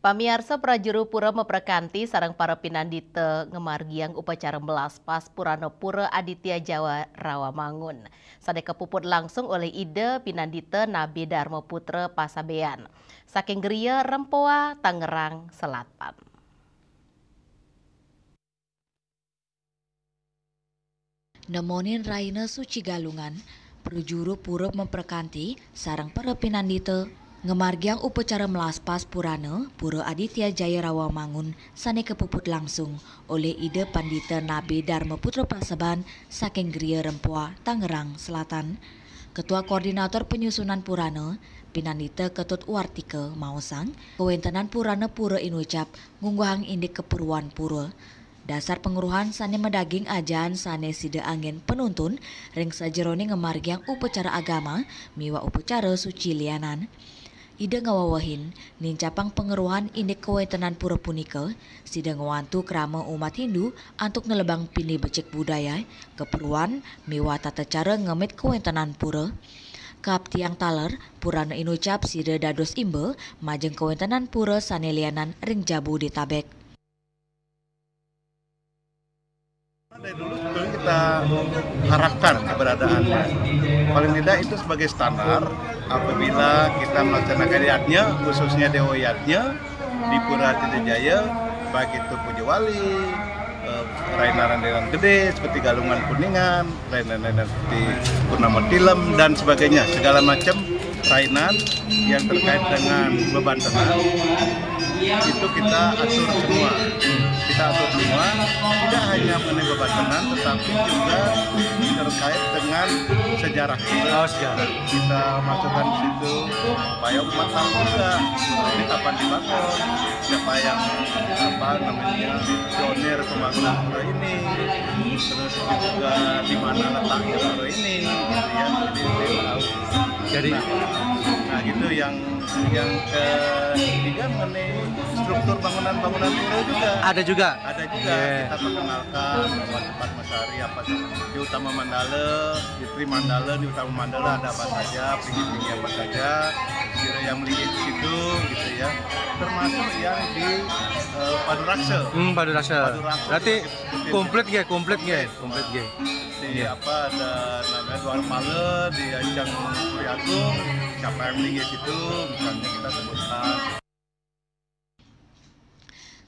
Pamiarsa Prajuru Pura Meprekanti sareng para pinandite ngemargiang upacara melaspas Purana Pura Aditya Jawa Rawamangun. Sadaya kepuput langsung oleh ide pinandite Nabi Dharma Putra Pasabean. Saking Geria Rempoa, Tangerang Selatan. Nemonin Raina Suci Galungan, Prajuru Pura Meprekanti sareng para pinandite ngemargiang upacara melaspas Purana Pura Aditya Jaya Rawamangun sane kepuput langsung oleh ide Pandita Nabi Dharma Putra Pasabean saking Geria Rempoa, Tangerang Selatan. Ketua Koordinator Penyusunan Purana, Pinandita Ketut Wartika Mausang, kewentenan Purana Pura Inucap ngungguhang indik keperluan Pura. Dasar penguruhan sane medaging ajan sane sida angin penuntun ring sajerone ngemargiang upacara agama miwa upacara suci lianan. Ide ngawawahin nincapang pengeruhan indik kewentenan pura punika sida ngewantu krama umat Hindu antuk nelebang pini becek budaya keperluan miwa tata cara ngemit kewentenan pura. Kap tiang taler Purana Inucap sida dados imbe majeng kewentenan pura sane lianan ring jabu di Tabek. Dari dulu sebetulnya kita harapkan keberadaannya. Paling tidak itu sebagai standar apabila kita melaksanakan yatnya, khususnya Dewa Yatnya di Pura Aditya Jaya, baik itu Puja Wali, rainan-rainan gede seperti Galungan Kuningan, rainan-rainan seperti Purnama Tilem dan sebagainya, segala macam rainan yang terkait dengan beban tenang itu kita atur semua. Kita atur semua, tidak hanya mengenai beban tenang, tetapi juga terkait dengan sejarah kita. Kita masukkan di situ supaya umat tahu juga ini kapan dibangun, siapa yang pionir pembangunan pura ini, terus juga di mana letaknya pura ini, gitu ya. Jadi nah gitu yang ketiga mengenai struktur bangunan-bangunan pura juga. Ada juga. Kita perkenalkan tempat Masari apa di Utama Mandala, di Tri Mandala, di Utama Mandala ada apa saja, tinggi-tinggi apa saja, kira yang memiliki di situ gitu ya. Termasuk yang di Paduraksa. Paduraksa. Berarti komplit ya. Di apa ada namanya Dwar Pala di Ajang Puri Agung, siapa yang memiliki situ misalnya kita sebutkan.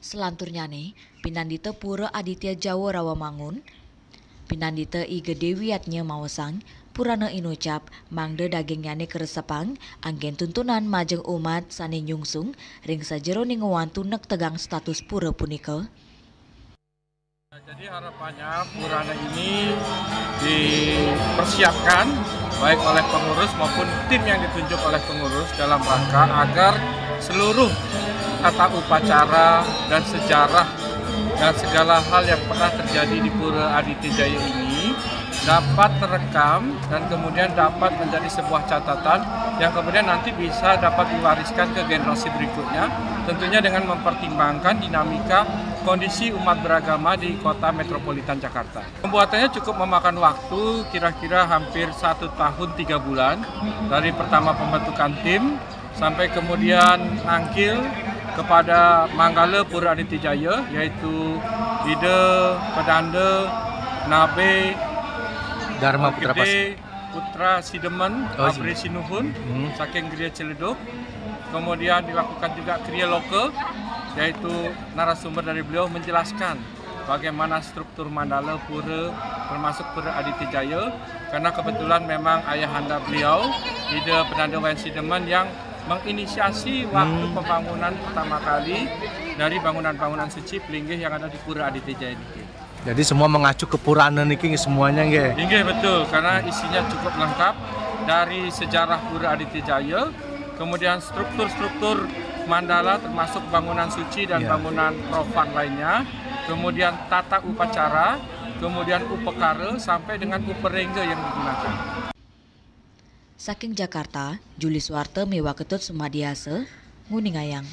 Selanturnya nih, Pinandita Pura Aditya Jawa Rawamangun, Pinandita Iga Dewiatnya Mausang, Purana Inucap, mangde dagingnyane keresepang, anggen tuntunan majeng umat sane nyungsung, ring sajero ningewantu nek tegang status pura punika. Jadi harapannya Purana ini dipersiapkan baik oleh pengurus maupun tim yang ditunjuk oleh pengurus dalam rangka agar seluruh tata upacara dan sejarah dan segala hal yang pernah terjadi di Pura Aditya Jaya ini dapat terekam dan kemudian dapat menjadi sebuah catatan yang kemudian nanti bisa dapat diwariskan ke generasi berikutnya, tentunya dengan mempertimbangkan dinamika kondisi umat beragama di kota metropolitan Jakarta. Pembuatannya cukup memakan waktu kira-kira hampir 1 tahun 3 bulan dari pertama pembentukan tim sampai kemudian angkil kepada Manggala Pura Aditya Jaya, yaitu Ide Pedanda Nabi Dharma Putra Putra Sidemen Abri Sinuhun saking Geria Ciledug. Kemudian dilakukan juga kriya loka, yaitu narasumber dari beliau menjelaskan bagaimana struktur mandala pura termasuk Pura Aditya Jaya, karena kebetulan memang ayahanda beliau Ide Pedanda Wayan Sidemen yang menginisiasi waktu pembangunan pertama kali dari bangunan-bangunan suci pelinggih yang ada di Pura Aditya Jaya ini. Jadi semua mengacu ke Purana niki semuanya nggih. Nggih betul, karena isinya cukup lengkap dari sejarah Pura Aditya Jaya, kemudian struktur-struktur mandala termasuk bangunan suci dan bangunan profan lainnya, kemudian tata upacara, kemudian upekara sampai dengan uperengga yang digunakan. Saking Jakarta, Juli Suwarte miwa Ketut Sumadiase, Nguningayang.